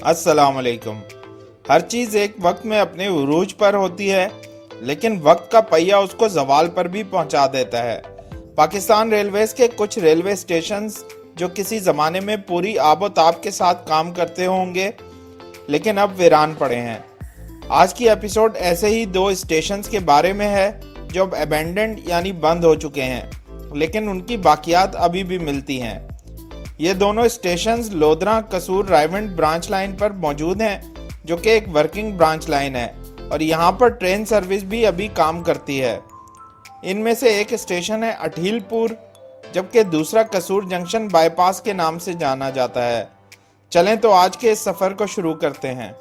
अस्सलाम वालेकुम। हर चीज़ एक वक्त में अपने उरूज पर होती है, लेकिन वक्त का पहिया उसको जवाल पर भी पहुंचा देता है। पाकिस्तान रेलवेज के कुछ रेलवे स्टेशंस जो किसी ज़माने में पूरी आबोताब के साथ काम करते होंगे, लेकिन अब वीरान पड़े हैं। आज की एपिसोड ऐसे ही दो स्टेशंस के बारे में है जो अब अबेंडेंड यानी बंद हो चुके हैं, लेकिन उनकी बाकियात अभी भी मिलती हैं। ये दोनों स्टेशंस लोधरा कसूर रायवंड ब्रांच लाइन पर मौजूद हैं, जो कि एक वर्किंग ब्रांच लाइन है और यहाँ पर ट्रेन सर्विस भी अभी काम करती है। इनमें से एक स्टेशन है अठीलपुर, जबकि दूसरा कसूर जंक्शन बाईपास के नाम से जाना जाता है। चलें तो आज के इस सफ़र को शुरू करते हैं।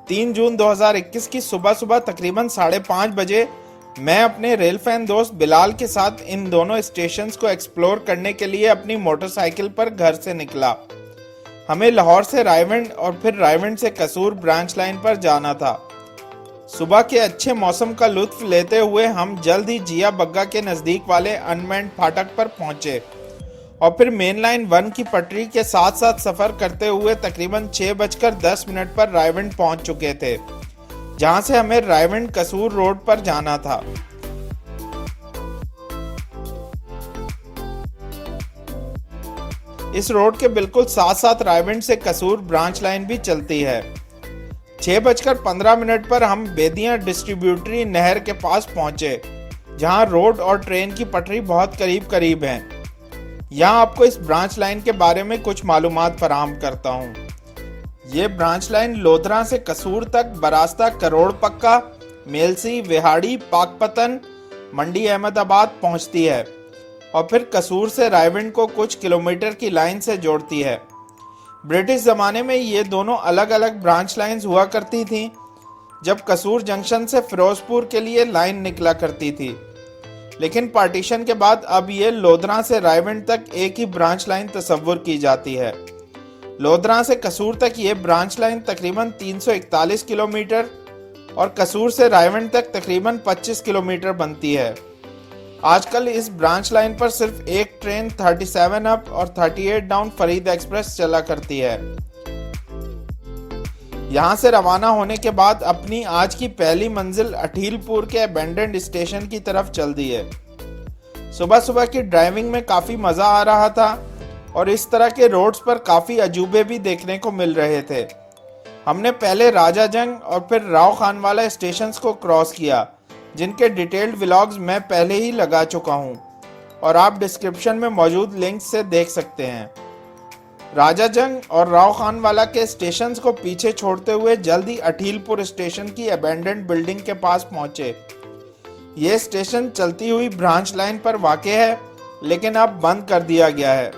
3 जून 2021 की सुबह सुबह तकरीबन 5:30 बजे मैं अपने रेल फैन दोस्त बिलाल के साथ इन दोनों स्टेशंस को एक्सप्लोर करने के लिए अपनी मोटरसाइकिल पर घर से निकला। हमें लाहौर से रायवंड और फिर रायवंड से कसूर ब्रांच लाइन पर जाना था। सुबह के अच्छे मौसम का लुत्फ लेते हुए हम जल्द ही जिया बग्गा के नज़दीक वाले अनमैन्ड फाटक पर पहुंचे और फिर मेन लाइन 1 की पटरी के साथ साथ सफ़र करते हुए तकरीबन 6:10 पर रायवंड पहुंच चुके थे, जहां से हमें रायवंड कसूर रोड पर जाना था। इस रोड के बिल्कुल साथ साथ रायवंड से कसूर ब्रांच लाइन भी चलती है। 6:15 पर हम बेदिया डिस्ट्रीब्यूटरी नहर के पास पहुंचे, जहां रोड और ट्रेन की पटरी बहुत करीब करीब हैं। यहां आपको इस ब्रांच लाइन के बारे में कुछ मालूमात फराहम करता हूं। ये ब्रांच लाइन लोधरा से कसूर तक बरास्ता करोड़ पक्का, मेलसी, विहाड़ी, पाकपतन, मंडी अहमदाबाद पहुंचती है और फिर कसूर से रायवंड को कुछ किलोमीटर की लाइन से जोड़ती है। ब्रिटिश ज़माने में ये दोनों अलग अलग ब्रांच लाइंस हुआ करती थीं, जब कसूर जंक्शन से फिरोजपुर के लिए लाइन निकला करती थी, लेकिन पार्टीशन के बाद अब ये लोधरा से रायवंड तक एक ही ब्रांच लाइन तस्वुर की जाती है। लोधरा से कसूर तक ये ब्रांच लाइन तकरीबन 341 किलोमीटर और कसूर से रायवंड तक तकरीबन 25 किलोमीटर बनती है। आजकल इस ब्रांच लाइन पर सिर्फ एक ट्रेन 37 अप और 38 डाउन फरीद एक्सप्रेस चला करती है। यहाँ से रवाना होने के बाद अपनी आज की पहली मंजिल अठीलपुर के अबेंडेंड स्टेशन की तरफ चल दी है। सुबह सुबह की ड्राइविंग में काफ़ी मज़ा आ रहा था और इस तरह के रोड्स पर काफ़ी अजूबे भी देखने को मिल रहे थे। हमने पहले राजा जंग और फिर राव खान वाला स्टेशंस को क्रॉस किया, जिनके डिटेल्ड व्लॉग्स मैं पहले ही लगा चुका हूं और आप डिस्क्रिप्शन में मौजूद लिंक से देख सकते हैं। राजा जंग और राव खान वाला के स्टेशंस को पीछे छोड़ते हुए जल्दी अठीलपुर स्टेशन की अबेंडेंड बिल्डिंग के पास पहुंचे। ये स्टेशन चलती हुई ब्रांच लाइन पर वाक़े है, लेकिन अब बंद कर दिया गया है,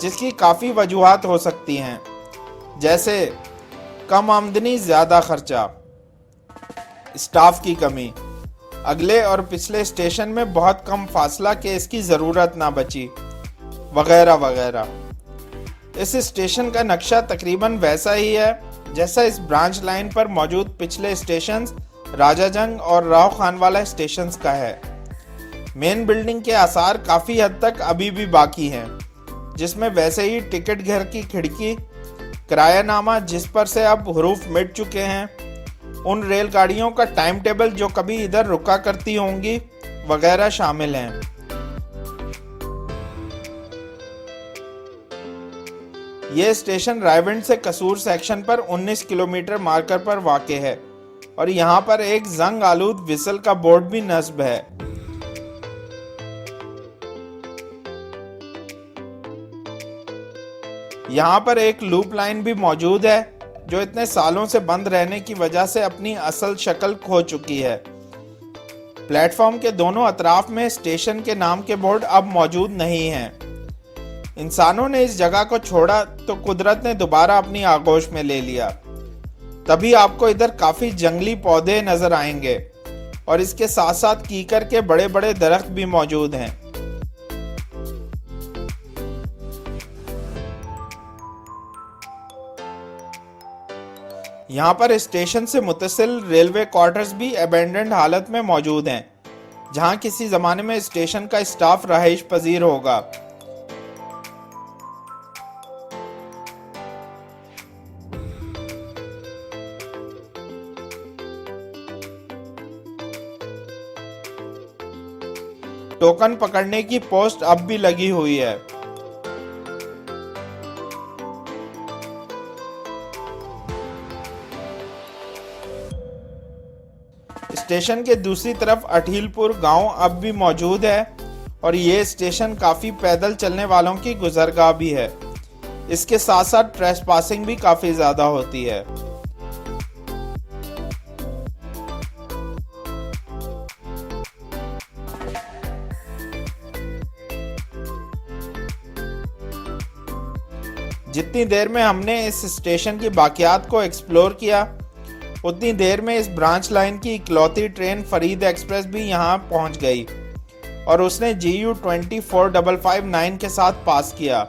जिसकी काफ़ी वजूहात हो सकती हैं, जैसे कम आमदनी, ज़्यादा खर्चा, स्टाफ की कमी, अगले और पिछले स्टेशन में बहुत कम फासला के इसकी ज़रूरत ना बची, वगैरह वगैरह। इस स्टेशन का नक्शा तकरीबन वैसा ही है जैसा इस ब्रांच लाइन पर मौजूद पिछले स्टेशंस राजा जंग और राव खान वाला स्टेशंस का है। मेन बिल्डिंग के आसार काफ़ी हद तक अभी भी बाकी हैं, जिसमें वैसे ही टिकट घर की खिड़की, किरायानामा जिस पर से अब हरूफ मिट चुके हैं, उन रेलगाड़ियों का टाइम टेबल जो कभी इधर रुका करती होंगी, वगैरह शामिल हैं। ये स्टेशन रायवंड से कसूर सेक्शन पर 19 किलोमीटर मार्कर पर वाक़े है और यहाँ पर एक जंग आलूद विसल का बोर्ड भी नस्ब है। यहाँ पर एक लूप लाइन भी मौजूद है, जो इतने सालों से बंद रहने की वजह से अपनी असल शक्ल खो चुकी है। प्लेटफॉर्म के दोनों अतराफ में स्टेशन के नाम के बोर्ड अब मौजूद नहीं हैं। इंसानों ने इस जगह को छोड़ा तो कुदरत ने दोबारा अपनी आगोश में ले लिया। तभी आपको इधर काफ़ी जंगली पौधे नज़र आएंगे और इसके साथ साथ कीकर के बड़े बड़े दरख्त भी मौजूद हैं। यहाँ पर स्टेशन से मुतसिल रेलवे क्वार्टर्स भी अबेंडेंड हालत में मौजूद हैं, जहाँ किसी ज़माने में स्टेशन का स्टाफ रहाइश पजीर होगा। टोकन पकड़ने की पोस्ट अब भी लगी हुई है। स्टेशन के दूसरी तरफ अठीलपुर गांव अब भी मौजूद है और ये स्टेशन काफी पैदल चलने वालों की गुजरगाह भी है। इसके साथ साथ ट्रेसपासिंग भी काफी ज्यादा होती है। जितनी देर में हमने इस स्टेशन की बाकियात को एक्सप्लोर किया, उतनी देर में इस ब्रांच लाइन की इकलौती ट्रेन फरीद एक्सप्रेस भी यहां पहुंच गई और उसने GU 24559 के साथ पास किया।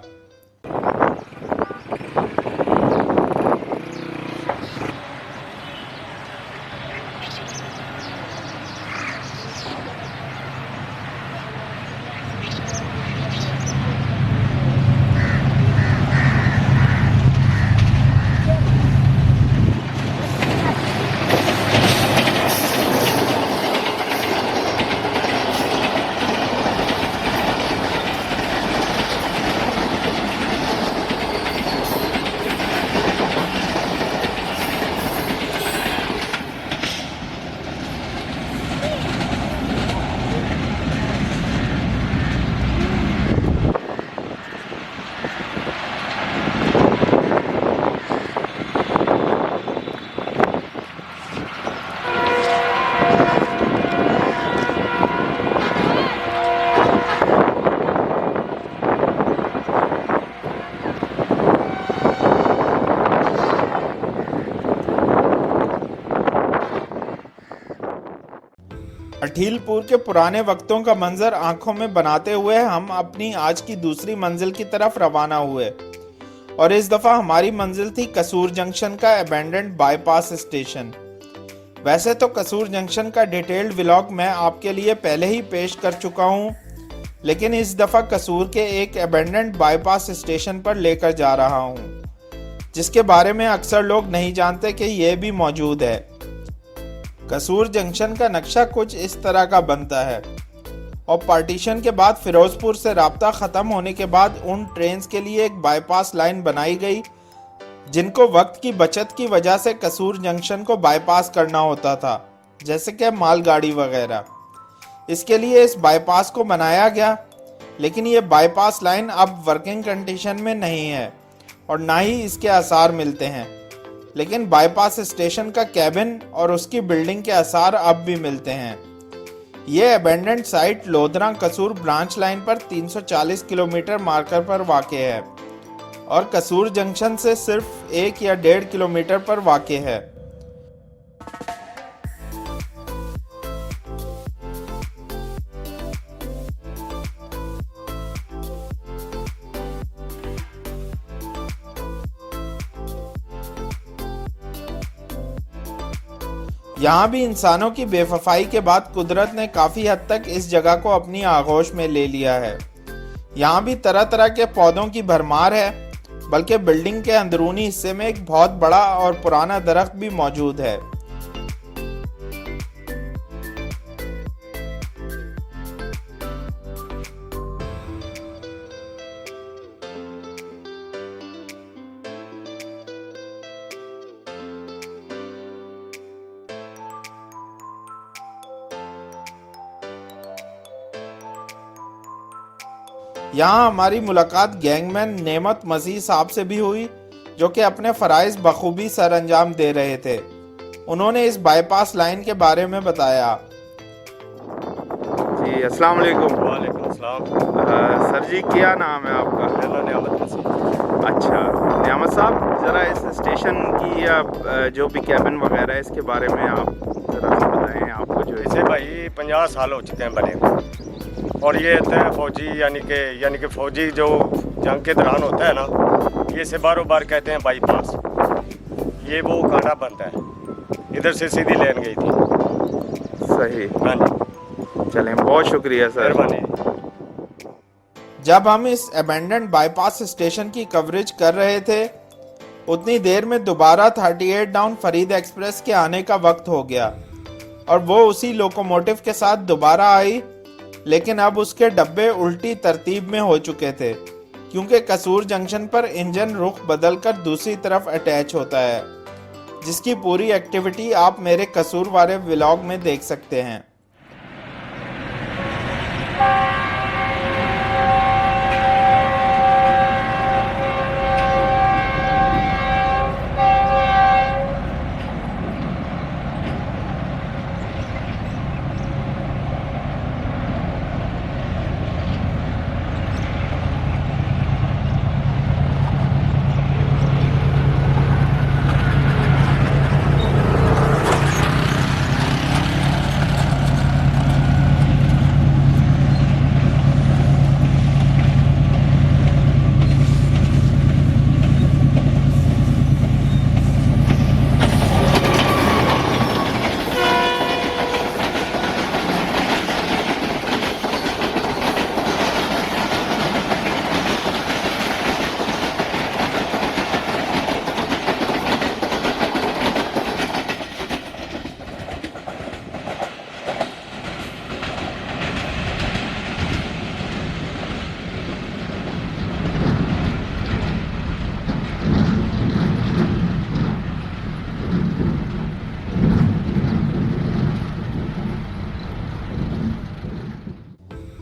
अठीलपुर के पुराने वक्तों का मंजर आंखों में बनाते हुए हम अपनी आज की दूसरी मंजिल की तरफ रवाना हुए और इस दफा हमारी मंजिल थी कसूर जंक्शन का अबैंडन्ड बाईपास स्टेशन। वैसे तो कसूर जंक्शन का डिटेल्ड व्लॉग मैं आपके लिए पहले ही पेश कर चुका हूं, लेकिन इस दफा कसूर के एक अबैंडन्ड बाईपास स्टेशन पर लेकर जा रहा हूं, जिसके बारे में अक्सर लोग नहीं जानते कि यह भी मौजूद है। कसूर जंक्शन का नक्शा कुछ इस तरह का बनता है और पार्टीशन के बाद फिरोजपुर से राब्ता खत्म होने के बाद उन ट्रेन्स के लिए एक बाईपास लाइन बनाई गई जिनको वक्त की बचत की वजह से कसूर जंक्शन को बाईपास करना होता था, जैसे कि मालगाड़ी वगैरह। इसके लिए इस बाईपास को बनाया गया, लेकिन ये बाईपास लाइन अब वर्किंग कंडीशन में नहीं है और ना ही इसके आसार मिलते हैं, लेकिन बाईपास स्टेशन का कैबिन और उसकी बिल्डिंग के आसार अब भी मिलते हैं। ये अबैंडन्ड साइट लोधरा कसूर ब्रांच लाइन पर 340 किलोमीटर मार्कर पर वाक़ है और कसूर जंक्शन से सिर्फ 1 या 1.5 किलोमीटर पर वाक़ है। यहाँ भी इंसानों की बेवफाई के बाद कुदरत ने काफ़ी हद तक इस जगह को अपनी आगोश में ले लिया है। यहाँ भी तरह तरह के पौधों की भरमार है, बल्कि बिल्डिंग के अंदरूनी हिस्से में एक बहुत बड़ा और पुराना दरख्त भी मौजूद है। यहाँ हमारी मुलाकात गैंगमैन नेमत मसीह साहब से भी हुई, जो कि अपने फ़राइज़ बखूबी सर अंजाम दे रहे थे। उन्होंने इस बाईपास लाइन के बारे में बताया। जी अस्सलाम वालेकुम। वालेकुम अस्सलाम। सर जी क्या नाम है आपका? मेरा नियामत मसीह। अच्छा नियामत साहब, ज़रा इस स्टेशन की या जो भी कैबिन वगैरह है इसके बारे में आप ज़रा सा बताएं। आपको जो इसे भाई 50 साल हो चुके हैं बने, और ये होता है फौजी यानी कि फौजी जो जंग के दौरान होता है ना, ये से बारों बार कहते हैं बाईपास। ये वो कांटा बनता है, इधर से सीधी लेन गई थी। सही। हाँ जी, चलें, बहुत शुक्रिया सर। मेहरबानी। जब हम इस अबैंडन्ड बाईपास स्टेशन की कवरेज कर रहे थे, उतनी देर में दोबारा 38 डाउन फरीद एक्सप्रेस के आने का वक्त हो गया और वो उसी लोकोमोटिव के साथ दोबारा आई लेकिन अब उसके डब्बे उल्टी तरतीब में हो चुके थे, क्योंकि कसूर जंक्शन पर इंजन रुख बदलकर दूसरी तरफ अटैच होता है, जिसकी पूरी एक्टिविटी आप मेरे कसूर वाले व्लॉग में देख सकते हैं।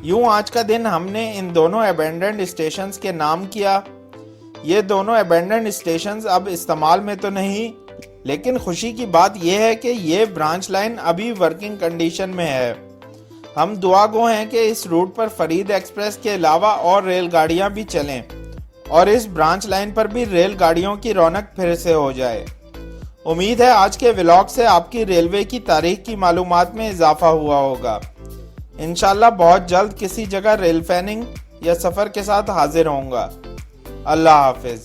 यूं आज का दिन हमने इन दोनों अबेंडेंड स्टेशंस के नाम किया। ये दोनों अबेंडेंड स्टेशंस अब इस्तेमाल में तो नहीं, लेकिन खुशी की बात यह है कि ये ब्रांच लाइन अभी वर्किंग कंडीशन में है। हम दुआगो हैं कि इस रूट पर फरीद एक्सप्रेस के अलावा और रेलगाड़ियां भी चलें और इस ब्रांच लाइन पर भी रेलगाड़ियों की रौनक फिर से हो जाए। उम्मीद है आज के व्लॉग से आपकी रेलवे की तारीख की मालूमात में इजाफा हुआ होगा। इंशाल्लाह बहुत जल्द किसी जगह रेल फैनिंग या सफ़र के साथ हाजिर होऊंगा। अल्लाह हाफिज।